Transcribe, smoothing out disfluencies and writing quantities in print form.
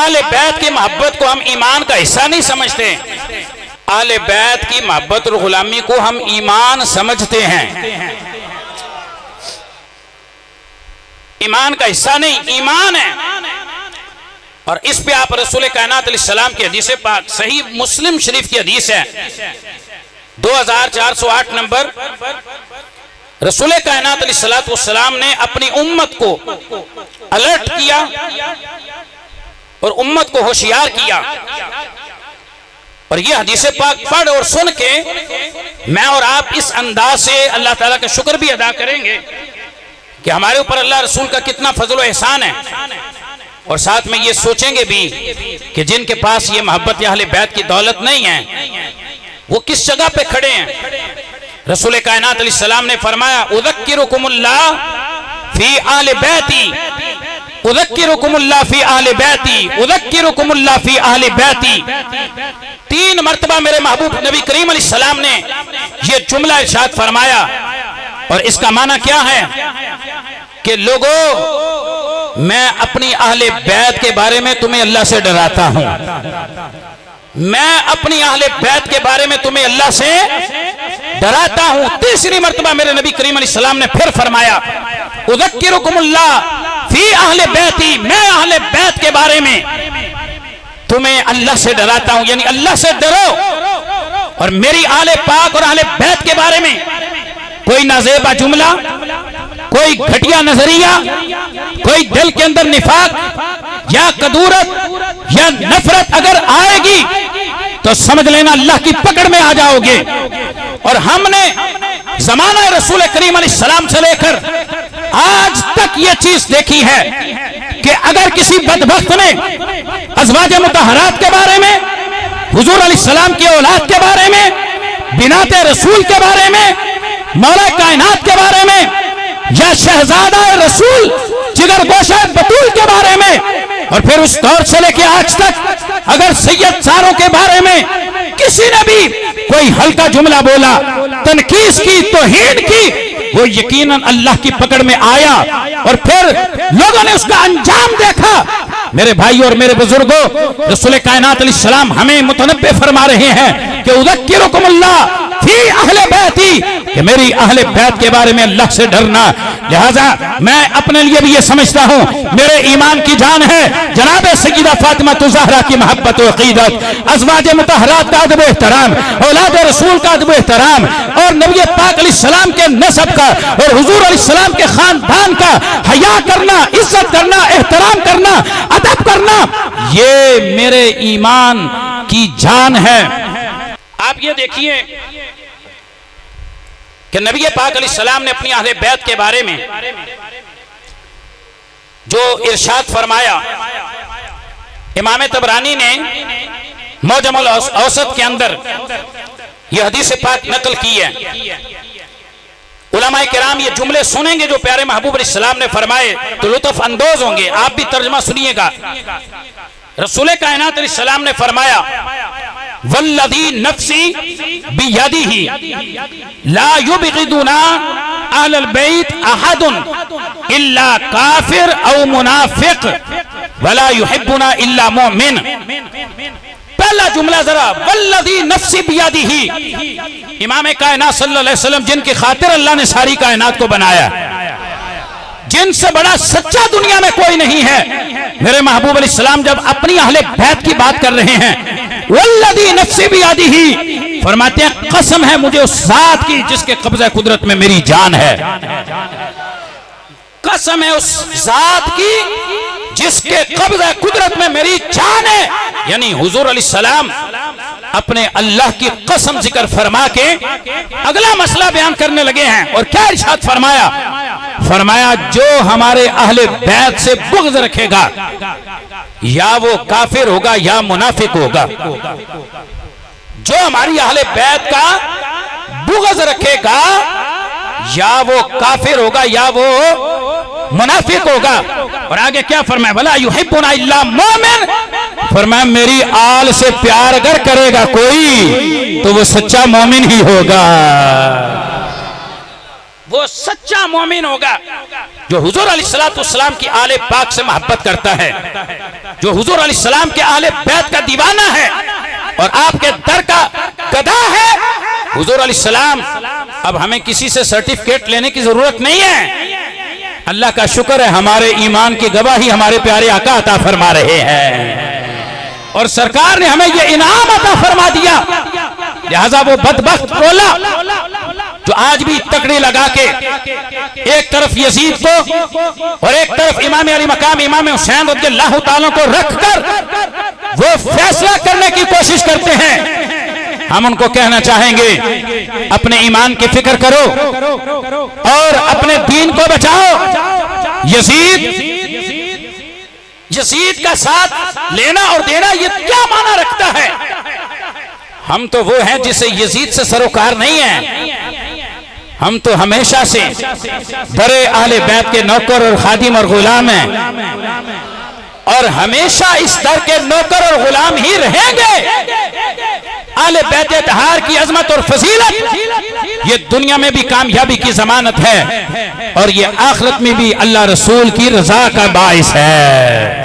आले बैत की मोहब्बत को हम ईमान का हिस्सा नहीं समझते। आले बैत की मोहब्बत और गुलामी को हम ईमान समझते हैं। ईमान का हिस्सा नहीं, ईमान है। और इस पे आप रसूल कायनात अलैहिस्सलाम की हदीस पाक, सही मुस्लिम शरीफ की हदीस है 2408 नंबर, रसूल कायनात अलैहिस्सलाम ने अपनी उम्मत को अलर्ट किया और उम्मत को होशियार किया। और यह हदीस पाक पढ़ और सुन के मैं और आप इस अंदाज से अल्लाह ताला का शुक्र भी अदा करेंगे कि हमारे ऊपर अल्लाह रसूल का कितना फजल एहसान है। और साथ में ये सोचेंगे भी कि जिनके पास ये मोहब्बत या अहले बैत की दौलत नहीं है वो किस जगह पे खड़े हैं। रसूल कायनात अलैहिस्सलाम ने फरमाया, उज़क्किरुकुमुल्लाह फी आले बैती, उज़क्किरुकुमुल्लाह फी आले बैती, उज़क्किरुकुमुल्लाह फी आले बैती। 3 मर्तबा मेरे महबूब नबी करीम अलैहिस्सलाम ने यह जुमला इरशाद फरमाया। और इसका माना क्या है कि लोगों, मैं अपनी अहले बैत के बारे में तुम्हें अल्लाह से डराता हूं। मैं अपनी अहले बैत के बारे में तुम्हें अल्लाह से डराता हूं। 3री मर्तबा मेरे नबी करीम अलैहिस्सलाम ने फिर फरमाया, उज़क्किरुकुमुल्लाह फी अहले बैती, मैं अहले बैत के बारे में तुम्हें अल्लाह से डराता हूं। यानी अल्लाह से डरो और मेरी अहले पाक और अहले बैत के बारे में कोई नाज़ेबा जुमला, कोई घटिया नजरिया, कोई दिल के अंदर निफाक या कदूरत या नफरत अगर आएगी तो समझ लेना अल्लाह की पकड़ में आ जाओगे। और हमने ज़माना रसूल करीम अलैहिस्सलाम से लेकर आज तक ये चीज देखी है कि अगर किसी बदबख्त ने अज़वाज मुतहरात के बारे में, हुजूर अलैहिस्सलाम की औलाद के बारे में, बिनाते रसूल के बारे में, मौला कायनात के बारे में, या शहजादा रसूल जिगर गोशा बतूल के बारे में, और फिर उस दौर से लेके आज तक अगर सैयद सारों के बारे में किसी ने भी कोई हल्का जुमला बोला, तनकीस की, तौहीन की, वो यकीनन अल्लाह की पकड़ में आया। और फिर लोगों ने उसका अंजाम देखा। मेरे भाई और मेरे बुजुर्गों, रसूल कायनात अलैहिस्सलाम हमें मुतनब्बे फरमा रहे हैं कि उज़क्किरुकुमुल्लाह फी अहले बैती, कि मेरी अहले बैत के बारे में अल्लाह से डरना। लिहाजा मैं अपने लिए भी ये समझता हूँ मेरे ईमान की जान है जनाब सय्यदा फातिमा ज़हरा की मोहब्बत और अक़ीदत, अज़वाज मुतहरात का अदब एहतराम, औलाद रसूल का अदब एहतराम, और नबी पाक अलैहिस्सलाम के नसब का और हुजूर अलैहिस्सलाम के खानदान का हया करना, इज्जत करना, एहतराम करना, अदब करना, ये मेरे ईमान की जान है। आप ये देखिए कि नबी पाक अलैहिस्सलाम ने अपनी अहले बैत के बारे में जो इरशाद फरमाया, इमाम तबरानी ने मौजमुल औसत के अंदर यह हदीस पाक नकल की है। उलमाए किराम ये जुमले सुनेंगे जो प्यारे महबूब अलैहिस्सलाम ने फरमाए तो लुत्फ अंदोज होंगे। आप भी तर्जुमा सुनिएगा। रसूल कायनात अलैहिस्सलाम ने फरमाया, वल्लज़ी नफ्सी बियदिही ला युबग़िदुना अहलल बैत अहदुन इल्ला काफिर औ मुनाफिक वला युहिब्बुना इल्ला मुमिन। पहला जुमला जरा, वल्लज़ी नफ्सी बियदिही, इमाम कायनात सल्लल्लाहु अलैहि वसल्लम जिनकी खातिर अल्लाह ने सारी कायनात को बनाया, जिनसे बड़ा सच्चा दुनिया में कोई नहीं है। मेरे महबूब अलैहिस्सलाम जब अपनी अहले बैत की बात कर रहे हैं, वल्लज़ी नफ्सी बियदिही, फरमाते हैं कसम है मुझे उस जात की जिसके कब्ज़े कुदरत में मेरी जान है। कसम है उस जात की जिसके कब्ज़े कुदरत में मेरी जान है। यानी हुजूर अलैहिस्सलाम अपने अल्लाह की कसम जिक्र फरमा के अगला मसला बयान करने लगे हैं। और क्या इरशाद फरमाया? फरमाया जो हमारे अहले बैत से बुग़्ज़ रखेगा या वो काफिर होगा या मुनाफिक होगा। जो हमारी अहले बैत का बुग़्ज़ रखेगा या वो काफिर होगा या वो मुनाफिक होगा। और आगे क्या फरमाया? वला युहिब्बुना इल्ला मुमिन, फरमाया मेरी आल से प्यार अगर करेगा कोई तो वो सच्चा मोमिन ही होगा, वो सच्चा मोमिन होगा। जो हुजूर अलैहिस्सलाम की आले पाक से मोहब्बत करता है, जो हुजूर अलैहिस्सलाम के आले बैत का दीवाना है और आपके दर का गधा है, हुजूर अलैहिस्सलाम, अब हमें किसी से सर्टिफिकेट लेने की जरूरत नहीं है। अल्लाह का शुक्र है, हमारे ईमान की गवाही हमारे प्यारे आका अता फरमा रहे हैं और सरकार ने हमें यह इनाम अता फरमा दिया। लिहाजा वो बदबख्त बोला जो आज भी तकड़ी लगा के एक तरफ यजीद को और एक तरफ इमाम अली मकाम इमाम हुसैन रज़ियल्लाहु ताला को रखकर वो फैसला करने की कोशिश करते हैं। हम उनको कहना चाहेंगे, अपने ईमान की फिक्र करो और अपने दीन को बचाओ। यजीद का साथ लेना और देना ये क्या माना रखता है? हम तो वो हैं जिसे यजीद से सरोकार नहीं है। हम तो हमेशा से बड़े आले बैत के नौकर और खादिम और गुलाम हैं और हमेशा इस दर के नौकर और गुलाम ही रहेंगे। आले बैत अतहार की अजमत और फजीलत ये दुनिया में भी कामयाबी की जमानत है और ये आखिरत में भी अल्लाह रसूल की रजा का बाइस है।